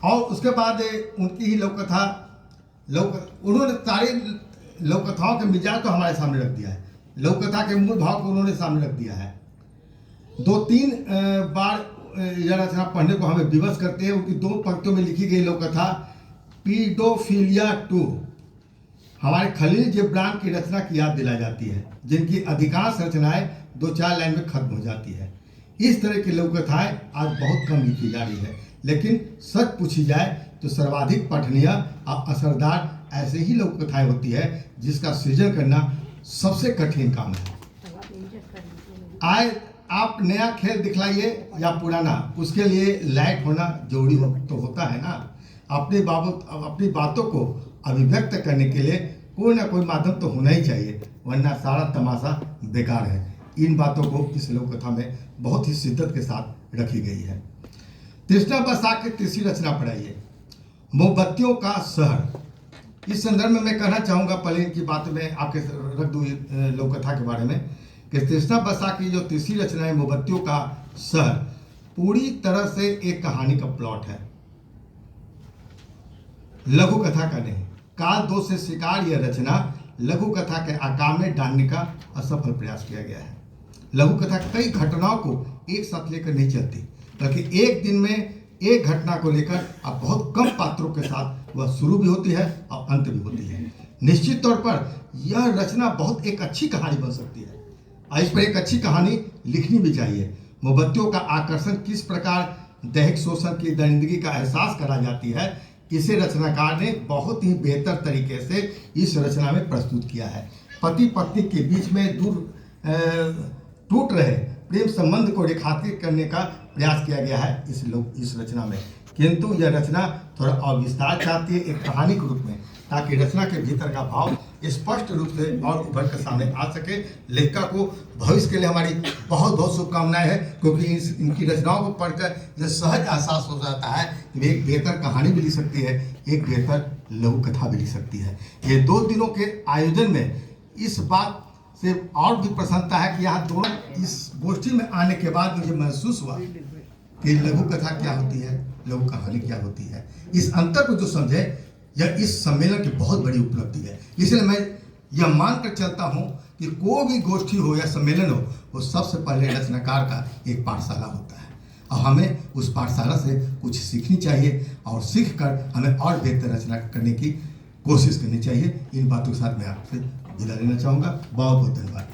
और उसके बाद उनकी ही लोककथा उन्होंने सारी लोककथाओं के मिजाज को हमारे सामने रख दिया है, लोककथा के मूल भाव को उन्होंने सामने रख दिया है। 2-3 बार यह रचना पढ़ने को हमें विवश करते हैं। उनकी 2 पंक्तियों में लिखी गई लोककथा पीडोफिलिया 2 हमारे खलील जिब्रान की रचना की याद दिलाई जाती है, जिनकी अधिकांश रचनाएं 2-4 लाइन में खत्म हो जाती है। इस तरह की लोककथाएं आज बहुत कम लिखी जा रही है, लेकिन सच पूछी जाए तो सर्वाधिक पठनीय और असरदार ऐसे ही लोककथाएं होती है जिसका सृजन करना सबसे कठिन काम है। आए आप नया खेल दिखलाइए या पुराना, उसके लिए लाइट होना जरूरी तो होता है ना। अपनी बातों को अभिव्यक्त करने के लिए कोई ना कोई माध्यम तो होना ही चाहिए, वरना सारा तमाशा बेकार है। इन बातों को इस लोककथा में बहुत ही शिद्दत के साथ रखी गई है। तृष्णा बसाक की तीसरी रचना पढ़ाइए, मोमबत्तियों का शहर। इस संदर्भ में मैं कहना चाहूँगा, पहले इनकी बात में आपके रख दूँ लोककथा के बारे में, कि तृष्णा बसाक की जो तीसरी रचना है मोमबत्तियों का शहर, पूरी तरह से एक कहानी का प्लॉट है, लघु कथा का नहीं। काल दोष से शिकार यह रचना लघु कथा के आकार में डालने का असफल प्रयास किया गया है। लघु कथा कई घटनाओं को एक साथ लेकर नहीं चलती, बल्कि एक दिन में एक घटना को लेकर अब बहुत कम पात्रों के साथ वह शुरू भी होती है और अंत भी होती है। निश्चित तौर पर यह रचना बहुत एक अच्छी कहानी बन सकती है और इस पर एक अच्छी कहानी लिखनी भी चाहिए। मोमबत्तियों का आकर्षण किस प्रकार दैहिक शोषण की दरिंदगी का एहसास करा जाती है, इसे रचनाकार ने बहुत ही बेहतर तरीके से इस रचना में प्रस्तुत किया है। पति पत्नी के बीच में टूट रहे प्रेम संबंध को रेखांकित करने का प्रयास किया गया है इस रचना में, किंतु यह रचना थोड़ा और विस्तार चाहती है एक कहानी के रूप में, ताकि रचना के भीतर का भाव स्पष्ट रूप से और उभर कर सामने आ सके। लेखिका को भविष्य के लिए हमारी बहुत बहुत शुभकामनाएं हैं, क्योंकि इनकी रचनाओं को पढ़कर यह सहज एहसास हो जाता है कि एक बेहतर कहानी भी लिख सकती है, एक बेहतर लघु कथा भी लिख सकती है। ये 2 दिनों के आयोजन में इस बात से और भी प्रसन्नता है कि यहाँ दोनों इस गोष्ठी में आने के बाद मुझे महसूस हुआ कि लघु कथा क्या होती है, लघु कहानी क्या होती है। इस अंतर को जो समझे, यह इस सम्मेलन की बहुत बड़ी उपलब्धि है। इसलिए मैं यह मानकर चलता हूँ कि कोई भी गोष्ठी हो या सम्मेलन हो, वो सबसे पहले रचनाकार का एक पाठशाला होता है और हमें उस पाठशाला से कुछ सीखनी चाहिए और सीख कर हमें और बेहतर रचना करने की कोशिश करनी चाहिए। इन बातों के साथ मैं आपसे विदा लेना चाहूँगा। बहुत बहुत धन्यवाद।